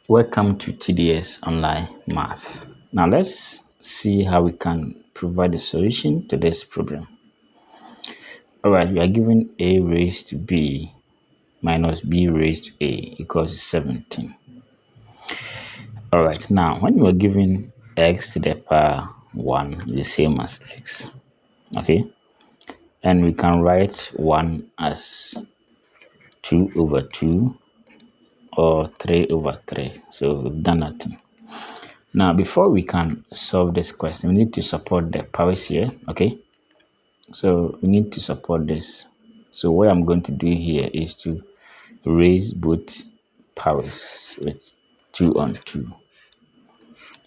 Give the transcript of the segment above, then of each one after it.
Welcome to TDS Online Math. Now let's see how we can provide a solution to this problem. Alright, we are given a raised to b minus b raised to a equals 17. Alright, now when you are given x to the power 1 is the same as x. Okay, and we can write 1 as 2 over 2 or 3 over 3. So we've done nothing. Now, before we can solve this question, we need to support the powers here, okay? So we need to support this. So what I'm going to do here is to raise both powers with 2 on 2.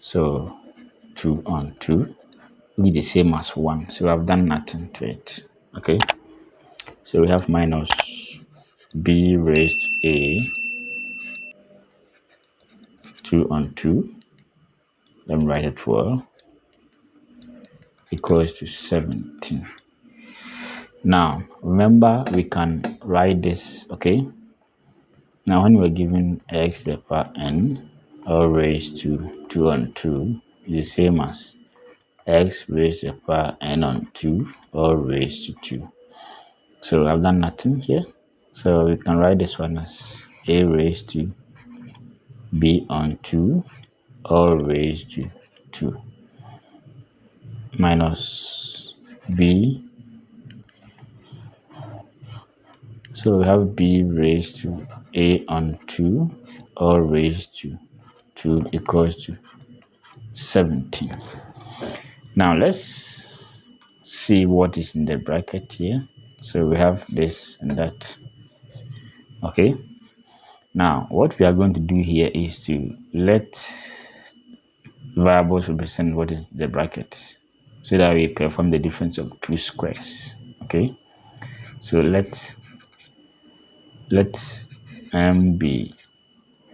So 2 on 2 will be the same as 1. So I've done nothing to it, okay? So we have minus b raised to a 2 on 2. Then write it well equals to 17. Now, remember we can write this, okay? Now, when we're given x to the power n, all raised to 2 on 2, is the same as x raised to the power n on 2, all raised to 2. So I've done nothing here. So we can write this one as a raised to b on 2, all raised to 2, minus b. So we have b raised to a on 2, all raised to 2 equals to 17. Now let's see what is in the bracket here. So we have this and that. Okay. Now what we are going to do here is to let variables represent what is the bracket, so that we perform the difference of two squares. Okay. So let m be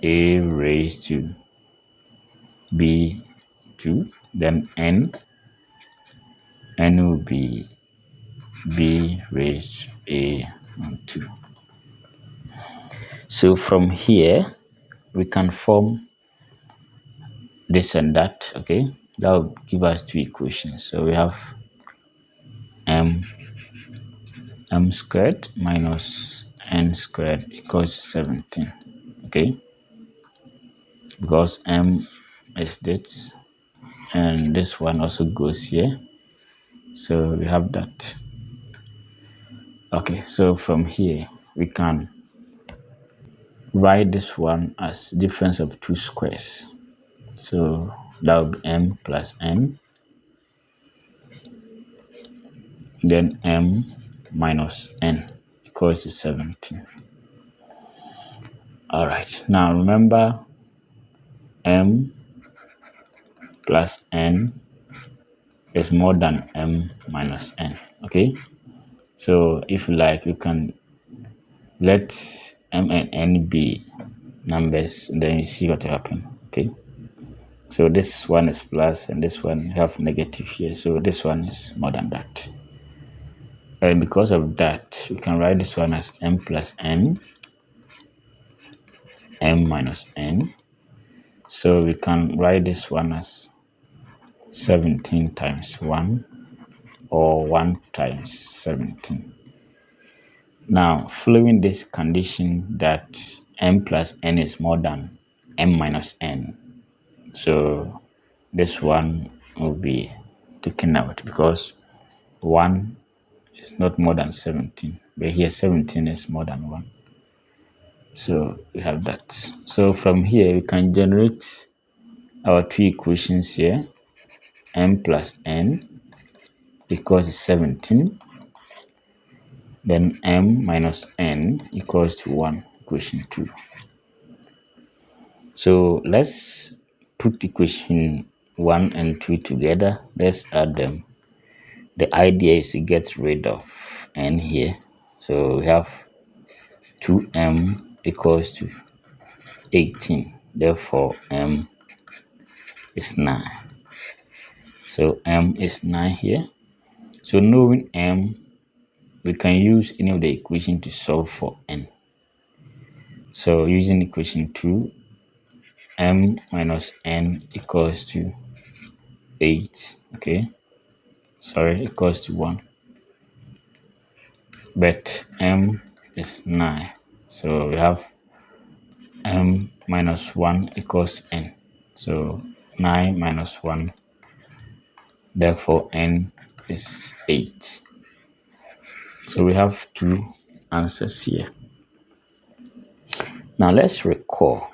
a raised to b 2, then n will be b raised to a on 2. So from here we can form this and that. Okay, that will give us two equations. So we have m squared minus n squared equals to 17. Okay, because m is this and this one also goes here, so we have that. Okay, so from here we can write this one as difference of two squares. So that would be m plus n, then m minus n equals to 17. All right, now remember m plus n is more than m minus n. Okay, so if you like, you can let m and n be numbers, and then you see what will happen. Okay, so this one is plus and this one have negative here, so this one is more than that. And because of that, we can write this one as m plus n, m minus n. So we can write this one as 17 times 1, or 1 times 17. Now, following this condition that m plus n is more than m minus n, so this one will be taken out because 1 is not more than 17, but here 17 is more than 1. So we have that. So from here we can generate our two equations here. M plus n equals to 17, then m minus n equals to 1, equation 2. So let's put equation 1 and 2 together. Let's add them. The idea is to get rid of n here. So we have 2m equals to 18. Therefore, m is 9. So m is 9 here. So knowing m, we can use any of the equation to solve for n. So using equation 2, m minus n equals to 8. Okay, sorry, equals to 1. But m is 9. So we have m minus 1 equals n. So 9 minus 1, therefore n is 8. So we have two answers here. Now let's recall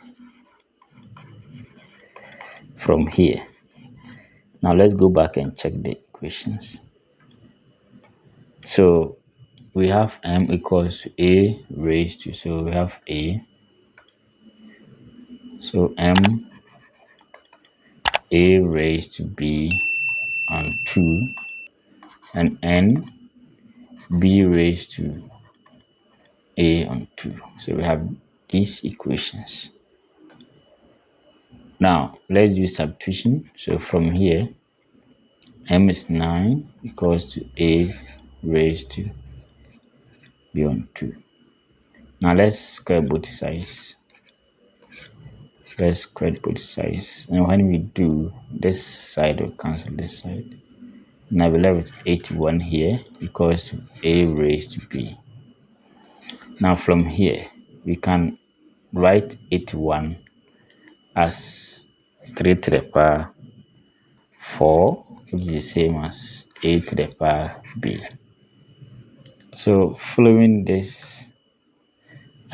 from here. Now let's go back and check the equations. So we have m equals to a raised to, so we have a. So m a raised to b on 2, and n b raised to a on 2. So we have these equations. Now let's do substitution. So from here, m is 9 equals to a raised to b on 2. Now let's square both sides. Let's square both sides. And when we do, this side will cancel this side. Now we left with 81 here equals to a raised to b. Now from here, we can write 81 as 3 to the power 4, which is the same as a to the power b. So following this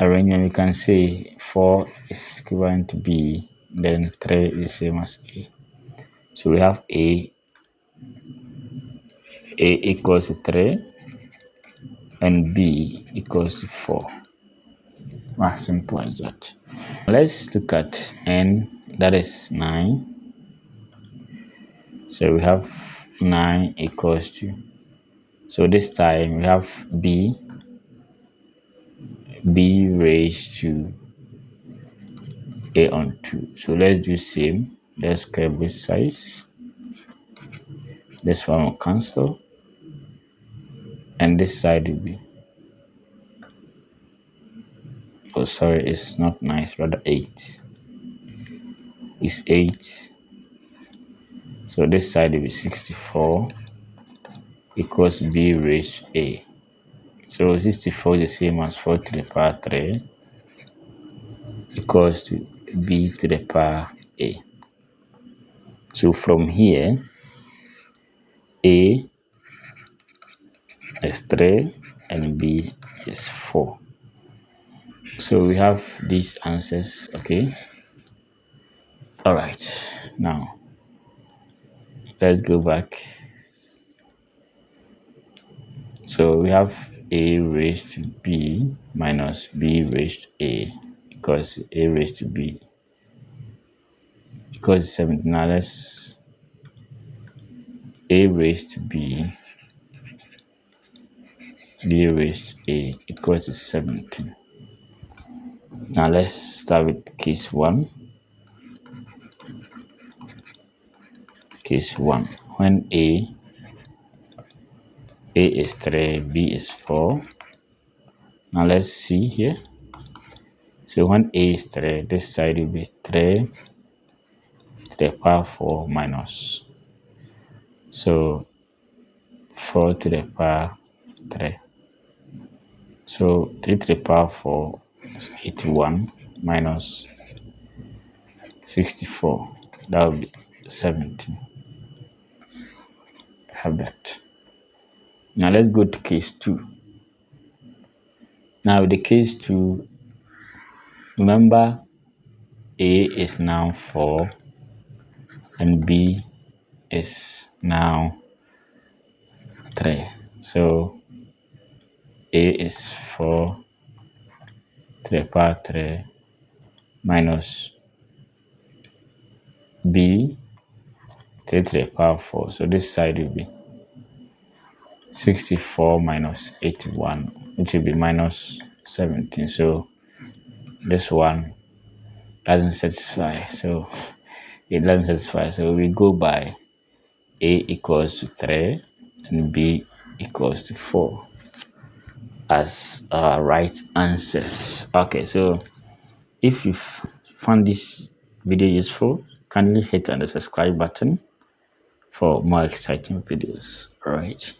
arrangement, we can say 4 is equivalent to b, then 3 is the same as a. So we have a equals to 3 and b equals to 4. As simple as that. Let's look at n, that is 9. So we have 9 equals to, so this time we have b raised to a on 2. So let's do same. Let's square both sides. This one will cancel, and this side will be, oh sorry, it's not nice, rather 8. It's 8. So this side will be 64 equals b raised to a. So 64 is the same as 4 to the power 3 equals to b to the power a. So from here, a is 3 and b is 4. So we have these answers. Okay, all right, now let's go back. So we have a raised to b minus b raised to a equals a raised to b equals 17. Now let's a raised to b raised to a equals to 17. Now let's start with case 1. Case 1, when a is 3, b is 4. Now let's see here. So when a is 3, this side will be 3 to the power 4 minus, so 4 to the power 3. So 3 to the power 4 is 81 minus 64. That will be 17. Have that. Now let's go to case 2. Now with the case 2, remember a is now 4 and b is now 3. So a is 4 to the power 3 minus b 3 to the power 4. So this side will be 64 minus 81, which will be minus 17. So this one doesn't satisfy. So it doesn't satisfy. So we go by a equals to 3 and b equals to 4 as our right answers. Okay, so if you found this video useful, kindly hit on the subscribe button for more exciting videos. All right.